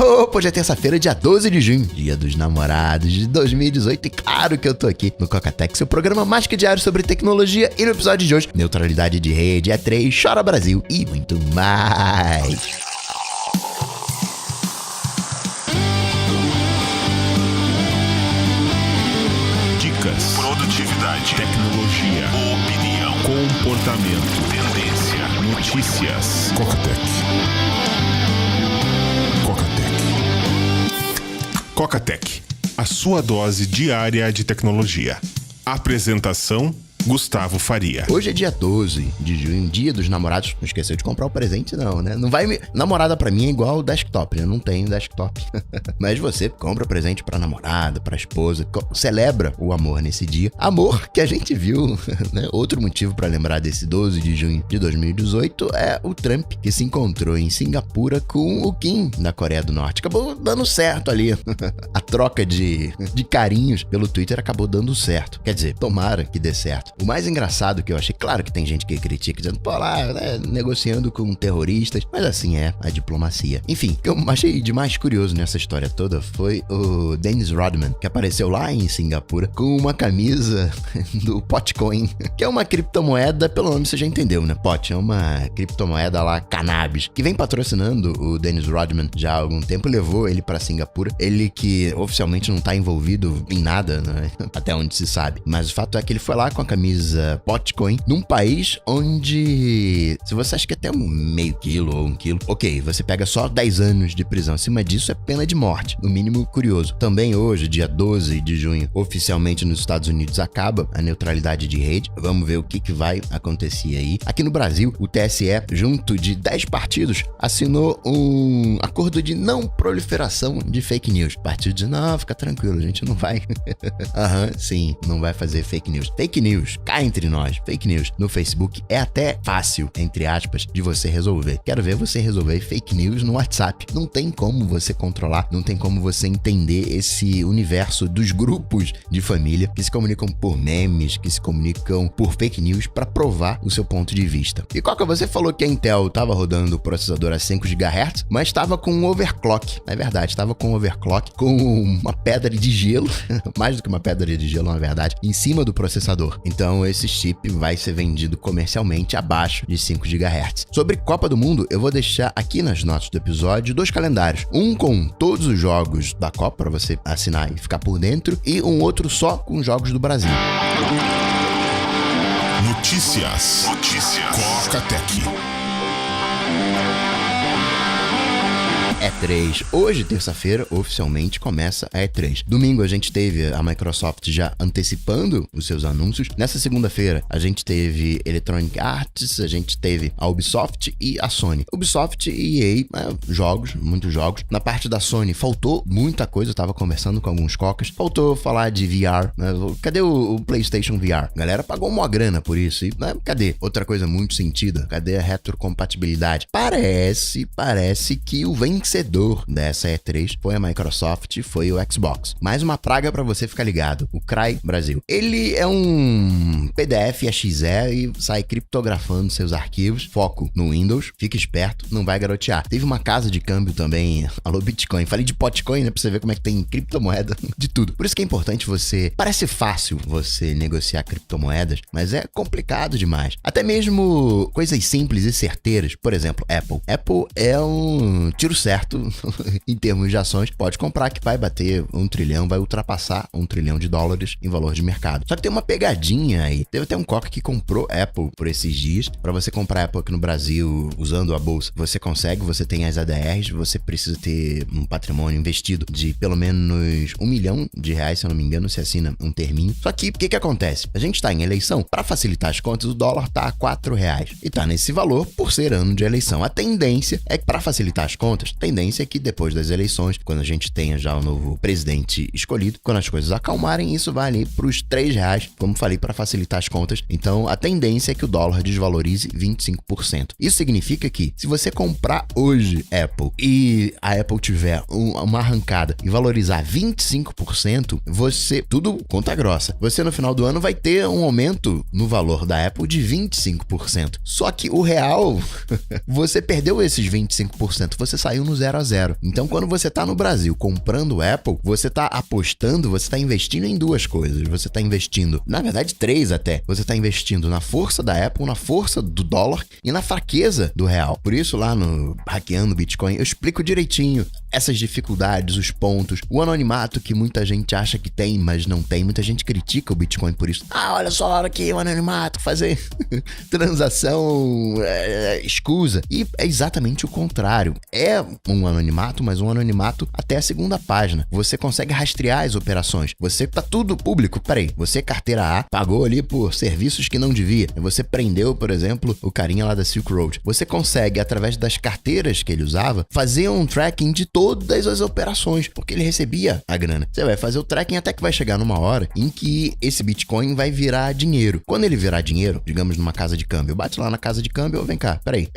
Hoje é terça-feira, dia 12 de junho, dia dos namorados de 2018, e claro que eu tô aqui no Cocatec, seu programa mais que diário sobre tecnologia, e no episódio de hoje, neutralidade de rede, E3, Chora Brasil e muito mais. Dicas, produtividade, tecnologia, opinião, comportamento, tendência, notícias. Cocatec. Cocatec, a sua dose diária de tecnologia. Apresentação: Gustavo Faria. Hoje é dia 12 de junho, dia dos namorados. Não esqueceu de comprar o presente não, né? Não vai me... Namorada pra mim é igual desktop, né? Eu não tenho desktop. Mas você compra presente pra namorada, pra esposa, celebra o amor nesse dia. Amor que a gente viu, né? Outro motivo pra lembrar desse 12 de junho de 2018 é o Trump, que se encontrou em Singapura com o Kim da Coreia do Norte. Acabou dando certo ali. A troca de carinhos pelo Twitter acabou dando certo. Quer dizer, tomara que dê certo. O mais engraçado que eu achei, claro que tem gente que critica, dizendo, pô, lá, né, negociando com terroristas, mas assim é a diplomacia. Enfim, o que eu achei de mais curioso nessa história toda foi o Dennis Rodman, que apareceu lá em Singapura com uma camisa do Potcoin, que é uma criptomoeda, pelo nome você já entendeu, né? Pot é uma criptomoeda lá, cannabis, que vem patrocinando o Dennis Rodman já há algum tempo, levou ele pra Singapura. Ele que oficialmente não tá envolvido em nada, né? Até onde se sabe. Mas o fato é que ele foi lá com a camisa Potcoin, num país onde, se você acha que até meio quilo ou 1 quilo, ok, você pega só 10 anos de prisão. Acima disso é pena de morte, no mínimo curioso. Também hoje, dia 12 de junho, oficialmente nos Estados Unidos acaba a neutralidade de rede. Vamos ver o que vai acontecer aí. Aqui no Brasil, o TSE, junto de 10 partidos, assinou um acordo de não proliferação de fake news. O partido diz, não, fica tranquilo, a gente não vai. Sim, não vai fazer fake news. Fake news, cá entre nós, fake news no Facebook é até fácil, entre aspas, de você resolver. Quero ver você resolver fake news no WhatsApp. Não tem como você controlar, não tem como você entender esse universo dos grupos de família que se comunicam por memes, que se comunicam por fake news para provar o seu ponto de vista. E Coca, você falou que a Intel estava rodando o processador a 5 GHz, mas estava com um overclock. É verdade, estava com um overclock, com uma pedra de gelo, mais do que uma pedra de gelo, na verdade, em cima do processador. Então, esse chip vai ser vendido comercialmente abaixo de 5 GHz. Sobre Copa do Mundo, eu vou deixar aqui nas notas do episódio 2 calendários. Um com todos os jogos da Copa, para você assinar e ficar por dentro, e um outro só com jogos do Brasil. Notícias. Cocatec. E3. Hoje, terça-feira, oficialmente começa a E3. Domingo a gente teve a Microsoft já antecipando os seus anúncios. Nessa segunda-feira a gente teve Electronic Arts, a gente teve a Ubisoft e a Sony. Ubisoft e EA, jogos, muitos jogos. Na parte da Sony faltou muita coisa, eu tava conversando com alguns cocas. Faltou falar de VR, né? Cadê o PlayStation VR? A galera pagou uma grana por isso. E, né? Cadê? Outra coisa muito sentida. Cadê a retrocompatibilidade? Parece que o vencedor dessa E3 foi a Microsoft, foi o Xbox. Mais uma praga pra você ficar ligado, o Cry Brasil. Ele é um PDF exe e sai criptografando seus arquivos, foco no Windows, fica esperto, não vai garotear. Teve uma casa de câmbio também, alô Bitcoin, falei de Potcoin, né, pra você ver como é que tem criptomoeda, de tudo. Por isso que é importante você, parece fácil você negociar criptomoedas, mas é complicado demais. Até mesmo coisas simples e certeiras, por exemplo, Apple. Apple é um tiro certo em termos de ações, pode comprar que vai bater 1 trilhão, vai ultrapassar $1 trilhão em valor de mercado. Só que tem uma pegadinha aí. Teve até um coca que comprou Apple por esses dias. Para você comprar Apple aqui no Brasil usando a bolsa, você consegue, você tem as ADRs, você precisa ter um patrimônio investido de pelo menos R$1 milhão, se eu não me engano, se assina um terminho. Só que o que acontece? A gente tá em eleição, para facilitar as contas, o dólar tá a R$4 e tá nesse valor por ser ano de eleição. A tendência é que, para facilitar as contas, tendência é que depois das eleições, quando a gente tenha já o novo presidente escolhido, quando as coisas acalmarem, isso vai ali para os R$3, como falei, para facilitar as contas. Então, a tendência é que o dólar desvalorize 25%. Isso significa que, se você comprar hoje Apple e a Apple tiver uma arrancada e valorizar 25%, você, tudo conta grossa, você no final do ano vai ter um aumento no valor da Apple de 25%. Só que o real, você perdeu esses 25%, você saiu no 0 a 0. Então, quando você tá no Brasil comprando Apple, você tá apostando, você tá investindo em duas coisas. Você tá investindo, na verdade, 3 até. Você tá investindo na força da Apple, na força do dólar e na fraqueza do real. Por isso, lá no Hackeando Bitcoin, eu explico direitinho essas dificuldades, os pontos, o anonimato que muita gente acha que tem, mas não tem. Muita gente critica o Bitcoin por isso. Olha só aqui o anonimato, fazer transação escusa. E é exatamente o contrário. É um anonimato, mas um anonimato até a segunda página. Você consegue rastrear as operações. Você tá tudo público. Peraí, você carteira A, pagou ali por serviços que não devia. Você prendeu, por exemplo, o carinha lá da Silk Road. Você consegue, através das carteiras que ele usava, fazer um tracking de todas as operações, porque ele recebia a grana. Você vai fazer o tracking até que vai chegar numa hora em que esse Bitcoin vai virar dinheiro. Quando ele virar dinheiro, digamos numa casa de câmbio, bate lá na casa de câmbio, vem cá, peraí,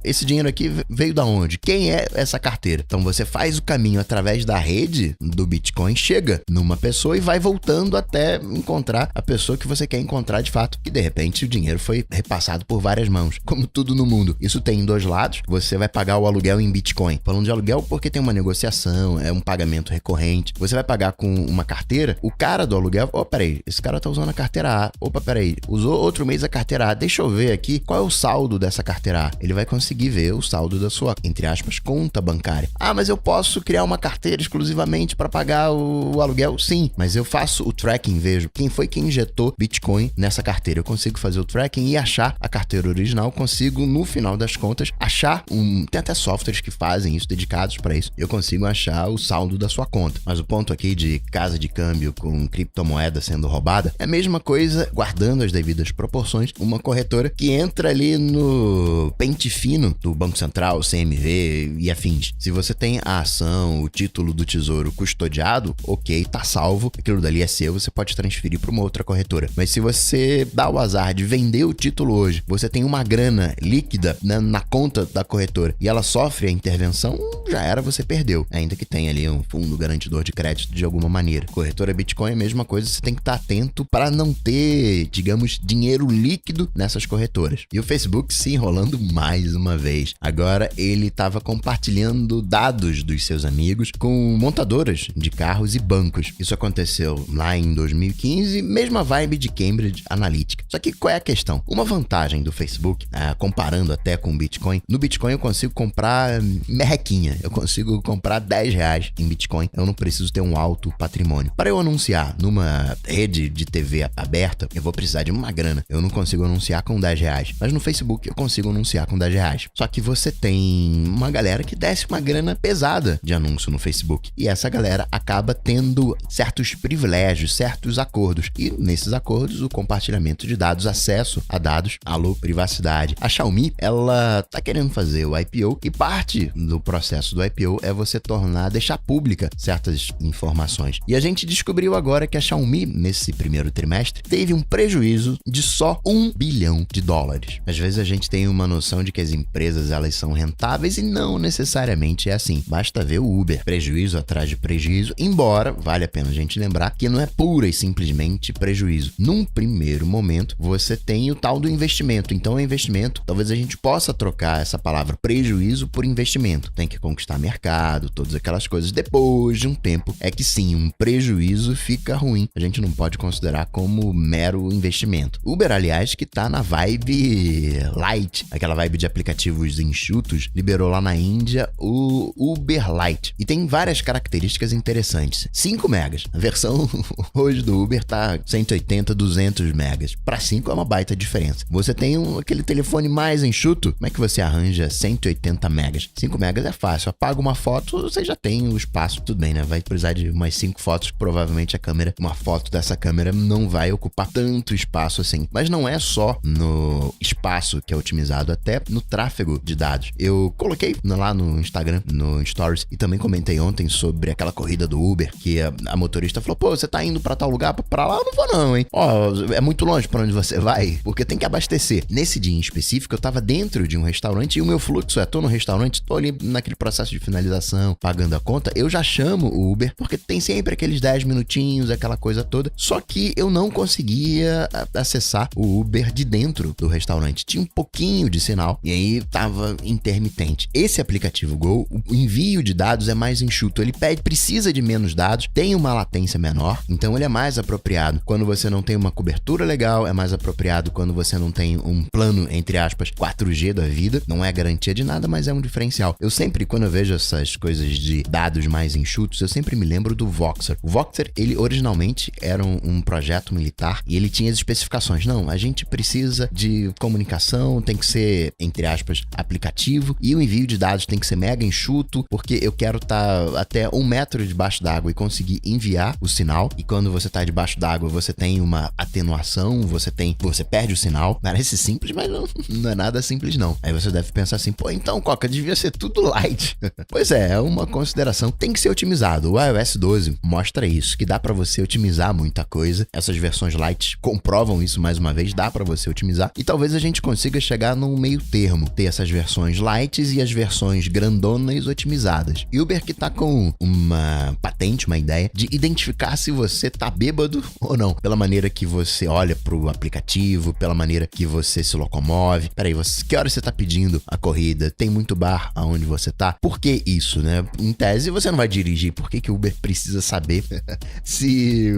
esse dinheiro aqui veio da onde? Quem é essa carteira? Então você faz o caminho através da rede do Bitcoin, chega numa pessoa e vai voltando até encontrar a pessoa que você quer encontrar de fato, que de repente o dinheiro foi repassado por várias mãos, como tudo no mundo. Isso tem dois lados, você vai pagar o aluguel em Bitcoin. Falando de aluguel porque tem uma negociação, é um pagamento recorrente. Você vai pagar com uma carteira, o cara do aluguel, peraí, esse cara tá usando a carteira A, peraí, usou outro mês a carteira A, deixa eu ver aqui qual é o saldo dessa carteira A. Ele vai conseguir ver o saldo da sua, entre aspas, conta bancária. Mas eu posso criar uma carteira exclusivamente para pagar o aluguel? Sim, mas eu faço o tracking, vejo quem foi que injetou Bitcoin nessa carteira. Eu consigo fazer o tracking e achar a carteira original, consigo, no final das contas, achar tem até softwares que fazem isso, dedicados para isso. Eu consigo achar o saldo da sua conta. Mas o ponto aqui de casa de câmbio com criptomoeda sendo roubada é a mesma coisa, guardando as devidas proporções, uma corretora que entra ali no pente fino do Banco Central, CMV e afins. Se você tem a ação, o título do tesouro custodiado, ok, tá salvo, aquilo dali é seu, você pode transferir para uma outra corretora. Mas se você dá o azar de vender o título hoje, você tem uma grana líquida na conta da corretora e ela sofre a intervenção, já era, você perdeu. Ainda que tenha ali um fundo garantidor de crédito de alguma maneira. Corretora Bitcoin é a mesma coisa, você tem que estar atento para não ter, digamos, dinheiro líquido nessas corretoras. E o Facebook se enrolando mais uma vez. Agora ele estava compartilhando dados dos seus amigos com montadoras de carros e bancos. Isso aconteceu lá em 2015, mesma vibe de Cambridge Analytica. Só que qual é a questão? Uma vantagem do Facebook, comparando até com o Bitcoin, no Bitcoin eu consigo comprar merrequinha, eu consigo comprar R$10 em Bitcoin, eu não preciso ter um alto patrimônio. Para eu anunciar numa rede de TV aberta, eu vou precisar de uma grana, eu não consigo anunciar com R$10, mas no Facebook eu consigo anunciar com R$10. Só que você tem uma galera que desce uma grana pesada de anúncio no Facebook, e essa galera acaba tendo certos privilégios, certos acordos, e nesses acordos o compartilhamento de dados, acesso a dados, alô, privacidade. A Xiaomi, ela tá querendo fazer o IPO e parte do processo do IPO é você deixar pública certas informações. E a gente descobriu agora que a Xiaomi, nesse primeiro trimestre, teve um prejuízo de só $1 bilhão. Às vezes a gente tem uma noção de que as empresas elas são rentáveis e não necessariamente é assim. Basta ver o Uber, prejuízo atrás de prejuízo, embora vale a pena a gente lembrar que não é pura e simplesmente prejuízo. Num primeiro momento, você tem o tal do investimento. Então, o investimento, talvez a gente possa trocar essa palavra prejuízo por investimento. Tem que conquistar mercado, todas aquelas coisas. Depois de um tempo, é que sim, um prejuízo fica ruim. A gente não pode considerar como mero investimento. Uber, aliás, que tá na vibe light, aquela vibe de aplicativos enxutos, liberou lá na Índia o Uber Lite. E tem várias características interessantes. 5 megas. A versão hoje do Uber tá 180, 200 megas. Para 5 é uma baita diferença. Você tem aquele telefone mais enxuto, como é que você arranja 180 megas? 5 megas é fácil. Apaga uma foto, você já tem o espaço. Tudo bem, né? Vai precisar de umas 5 fotos, provavelmente uma foto dessa câmera não vai ocupar tanto espaço assim. Mas não é só no espaço que é otimizado, até no tráfego de dados. Eu coloquei lá no Instagram, no Stories, e também comentei ontem sobre aquela corrida do Uber, que a motorista falou, você tá indo pra tal lugar, pra lá eu não vou não, hein? É muito longe pra onde você vai, porque tem que abastecer. Nesse dia em específico, eu tava dentro de um restaurante e o meu fluxo tô no restaurante, tô ali naquele processo de finalização, pagando a conta, eu já chamo o Uber, porque tem sempre aqueles 10 minutinhos, aquela coisa toda. Só que eu não conseguia acessar o Uber de dentro do restaurante. Tinha um pouquinho de sinal e aí tava intermitente. Esse aplicativo Go, o envio de dados é mais enxuto. Ele precisa de menos dados, tem uma latência menor, então ele é mais apropriado quando você não tem uma cobertura legal, é mais apropriado quando você não tem um plano, entre aspas, 4G da vida. Não é garantia de nada, mas é um diferencial. Eu sempre, quando eu vejo essas coisas de dados mais enxutos, eu sempre me lembro do Voxer. O Voxer, ele originalmente era um projeto militar e ele tinha as especificações. Não, a gente precisa de comunicação, tem que ser, entre aspas, aplicativo, e o envio de dados tem que ser mega enxuto, porque eu quero estar até 1 metro debaixo d'água e conseguir enviar o sinal. E quando você está debaixo d'água, você tem uma atenuação, você perde o sinal. Parece simples, mas não é nada simples não. Aí você deve pensar assim, pô, então, Coca, devia ser tudo light. Pois é uma consideração. Tem que ser otimizado. O iOS 12 mostra isso, que dá para você otimizar muita coisa. Essas versões light comprovam isso mais uma vez, dá para você otimizar. E talvez a gente consiga chegar num meio termo, ter essas versões lights e as versões grandonas otimizadas. E o Uber que tá com uma patente, uma ideia de identificar se você tá bêbado ou não, pela maneira que você olha pro aplicativo, pela maneira que você se locomove. Peraí, que hora você tá pedindo a corrida? Tem muito bar aonde você tá? Por que isso, né? Em tese, você não vai dirigir. Por que o Uber precisa saber se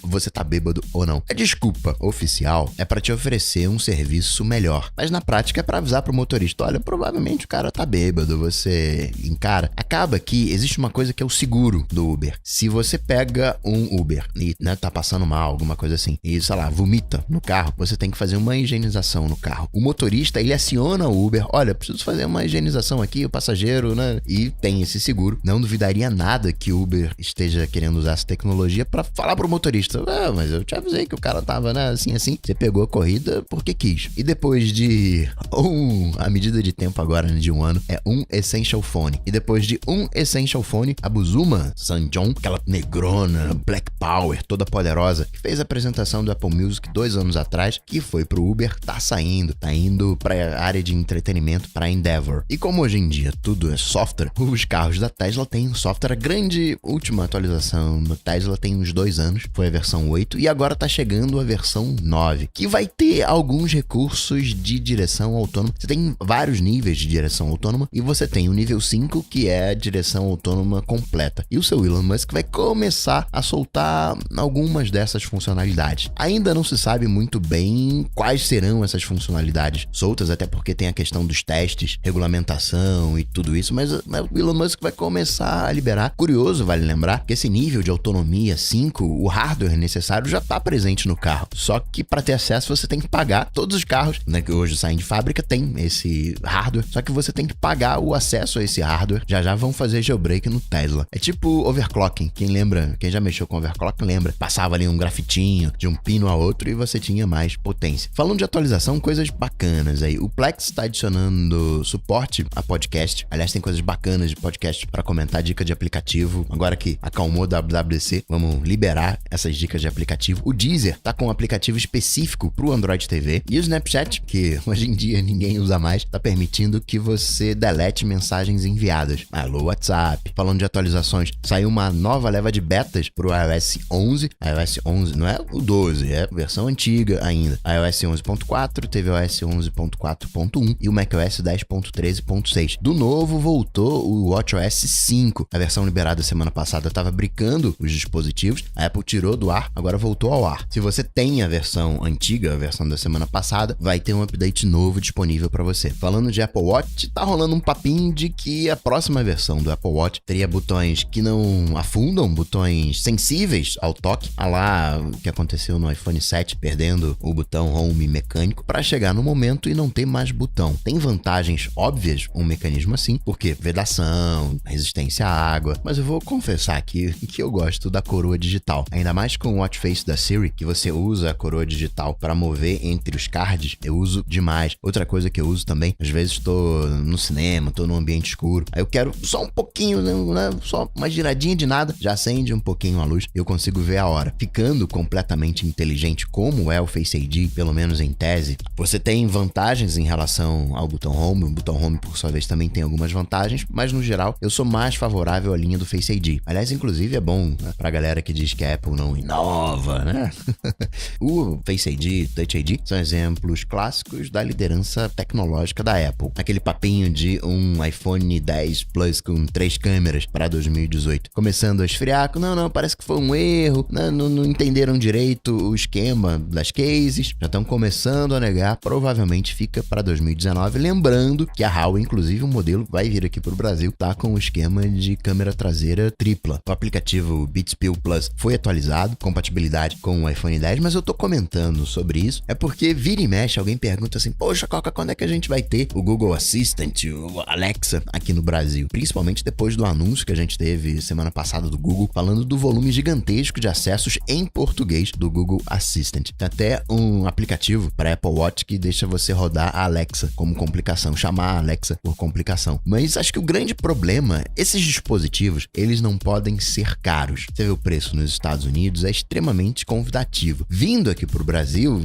você tá bêbado ou não? A desculpa oficial é pra te oferecer um serviço melhor, mas na prática é pra avisar pro motorista, olha, provavelmente o cara tá bêbado, você encara. Acaba que existe uma coisa que é o seguro do Uber. Se você pega um Uber e, né, tá passando mal, alguma coisa assim, e, sei lá, vomita no carro, você tem que fazer uma higienização no carro. O motorista, ele aciona o Uber, olha, preciso fazer uma higienização aqui, o passageiro, né, e tem esse seguro. Não duvidaria nada que o Uber esteja querendo usar essa tecnologia pra falar pro motorista, mas eu te avisei que o cara tava, né, assim, você pegou a corrida porque quis. E depois de a medida de tempo agora, né, de 1 ano, é um Essential Phone. E depois de um Essential Phone, a Buzuma Sanjon, aquela negrona, Black Power, toda poderosa, que fez a apresentação do Apple Music 2 anos atrás, que foi pro Uber, tá indo pra área de entretenimento, pra Endeavor. E como hoje em dia tudo é software, os carros da Tesla têm um software. A grande última atualização da Tesla tem uns 2 anos, foi a versão 8, e agora tá chegando a versão 9, que vai ter alguns recursos de direção autônoma. Você tem vários níveis de direção autônoma, e você tem o nível 5, que é a direção autônoma completa. E o seu Elon Musk vai começar a soltar algumas dessas funcionalidades. Ainda não se sabe muito bem quais serão essas funcionalidades soltas, até porque tem a questão dos testes, regulamentação e tudo isso, mas o Elon Musk vai começar a liberar. Curioso, vale lembrar, que esse nível de autonomia 5, o hardware necessário já está presente no carro. Só que para ter acesso você tem que pagar. Todos os carros, né, que hoje saem de fábrica tem esse hardware, só que você tem que pagar o acesso a esse hardware. Já vão fazer jailbreak no Tesla. É tipo overclocking. Quem já mexeu com overclocking lembra. Passava ali um grafitinho de um pino a outro e você tinha mais potência. Falando de atualização, coisas bacanas aí. O Plex está adicionando suporte a podcast. Aliás, tem coisas bacanas de podcast para comentar, dica de aplicativo. Agora que acalmou a WWDC, vamos liberar essas dicas de aplicativo. O Deezer tá com um aplicativo específico pro Android TV. E o Snapchat, que hoje em dia ninguém usa mais, tá permitindo que você delete mensagens enviadas. Alô, WhatsApp. Falando de atualizações, saiu uma nova leva de betas pro iOS 11. iOS 11 não é o 12, é a versão antiga ainda. iOS 11.4, teve o iOS 11.4.1 e o macOS 10.13.6. Do novo voltou o WatchOS 5. A versão liberada semana passada estava brincando os dispositivos, a Apple tirou do ar, agora voltou ao ar. Se você tem a versão antiga, a versão da semana passada, vai ter um update novo disponível para você. Falando de Apple Watch, tá rolando um papinho de que a próxima versão do Apple Watch teria botões que não afundam, botões sensíveis ao toque, a lá o que aconteceu no iPhone 7, perdendo o botão Home mecânico, para chegar no momento e não ter mais botão. Tem vantagens óbvias um mecanismo assim, porque vedação, resistência à água, mas eu vou confessar aqui que eu gosto da coroa digital, ainda mais com o Watch Face da Siri, que você usa a coroa digital para mover entre os cards, eu uso demais. Outra coisa que eu uso também, às vezes estou no cinema, estou num ambiente escuro, aí eu quero só um pouquinho, né, só uma giradinha de nada, já acende um pouquinho a luz e eu consigo ver a hora. Ficando completamente inteligente como é o Face ID, pelo menos em tese, você tem vantagens em relação ao botão Home. O botão Home, por sua vez, também tem algumas vantagens, vantagens, mas no geral eu sou mais favorável à linha do Face ID. Aliás, inclusive é bom, né, pra galera que diz que a Apple não inova, né? O Face ID, Touch ID são exemplos clássicos da liderança tecnológica da Apple. Aquele papinho de um iPhone 10 Plus com 3 câmeras para 2018. Começando a esfriar, não, parece que foi um erro, não entenderam direito o esquema das cases, já estão começando a negar, provavelmente fica para 2019. Lembrando que a Huawei, inclusive, o modelo vai vir aqui pro Brasil, tá com o esquema de câmera traseira tripla. O aplicativo Beats Pill Plus foi atualizado, compatibilidade com o iPhone 10, mas eu tô comentando sobre isso, é porque vira e mexe, alguém pergunta assim, poxa, Coca, quando é que a gente vai ter o Google Assistant, o Alexa aqui no Brasil? Principalmente depois do anúncio que a gente teve semana passada do Google, falando do volume gigantesco de acessos em português do Google Assistant. Tem até um aplicativo para Apple Watch que deixa você rodar a Alexa como complicação, chamar a Alexa por complicação. Mas acho que o grande problema, esses dispositivos, eles não podem ser caros. Você vê o preço nos Estados Unidos, é extremamente convidativo. Vindo aqui pro Brasil,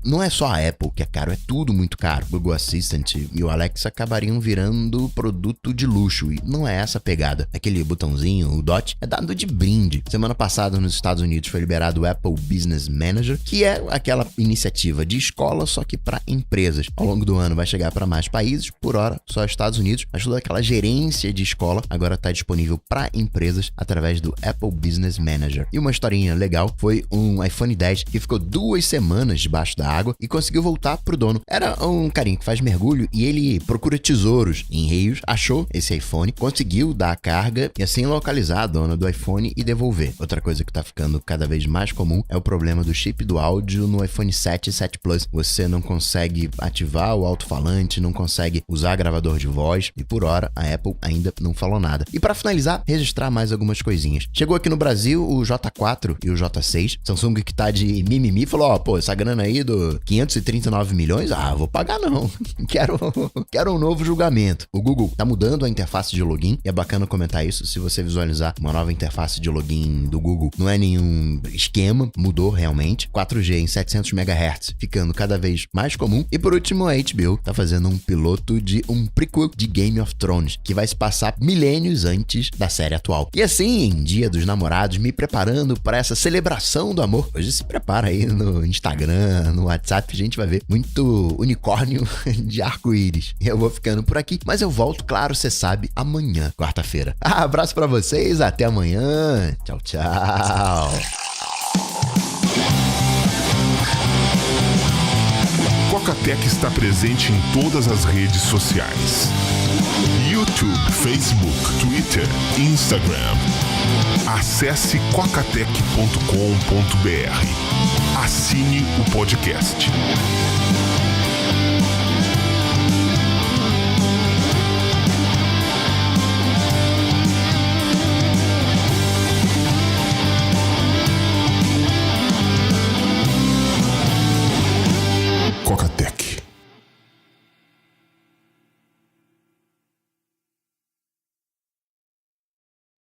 não é só a Apple que é caro, é tudo muito caro. O Google Assistant e o Alexa acabariam virando produto de luxo, e não é essa a pegada. Aquele botãozinho, o Dot, é dado de brinde. Semana passada nos Estados Unidos foi liberado o Apple Business Manager, que é aquela iniciativa de escola, só que para empresas. Ao longo do ano vai chegar para mais países, por hora só Estados Unidos, mas toda aquela gerência de escola agora está disponível para empresas através do Apple Business Manager. E uma historinha legal foi um iPhone 10 que ficou 2 semanas debaixo da água e conseguiu voltar pro dono. Era um carinha que faz mergulho e ele procura tesouros em rios, achou esse iPhone, conseguiu dar a carga e assim localizar a dona do iPhone e devolver. Outra coisa que tá ficando cada vez mais comum é o problema do chip do áudio no iPhone 7 e 7 Plus. Você não consegue ativar o alto-falante, não consegue usar gravador de voz e por hora a Apple ainda não falou nada. E para finalizar, registrar mais algumas coisinhas. Chegou aqui no Brasil o J4 e o J6. Samsung que tá de mimimi falou, essa grana aí do 539 milhões, vou pagar não. Quero um novo julgamento. O Google tá mudando a interface de login e é bacana comentar isso. Se você visualizar uma nova interface de login do Google, não é nenhum esquema, mudou realmente. 4G em 700 MHz, ficando cada vez mais comum. E por último, a HBO tá fazendo um piloto de um prequel de Game of Thrones, que vai se passar milênios antes da série atual. E assim, em Dia dos Namorados, me preparando para essa celebração do amor. Hoje se prepara aí no Instagram, no WhatsApp, a gente vai ver muito unicórnio de arco-íris. Eu vou ficando por aqui, mas eu volto, claro, você sabe, amanhã, quarta-feira. Abraço pra vocês, até amanhã. Tchau, tchau. Coca-Tech está presente em todas as redes sociais: YouTube, Facebook, Twitter, Instagram. Acesse cocatec.com.br. Assine o podcast.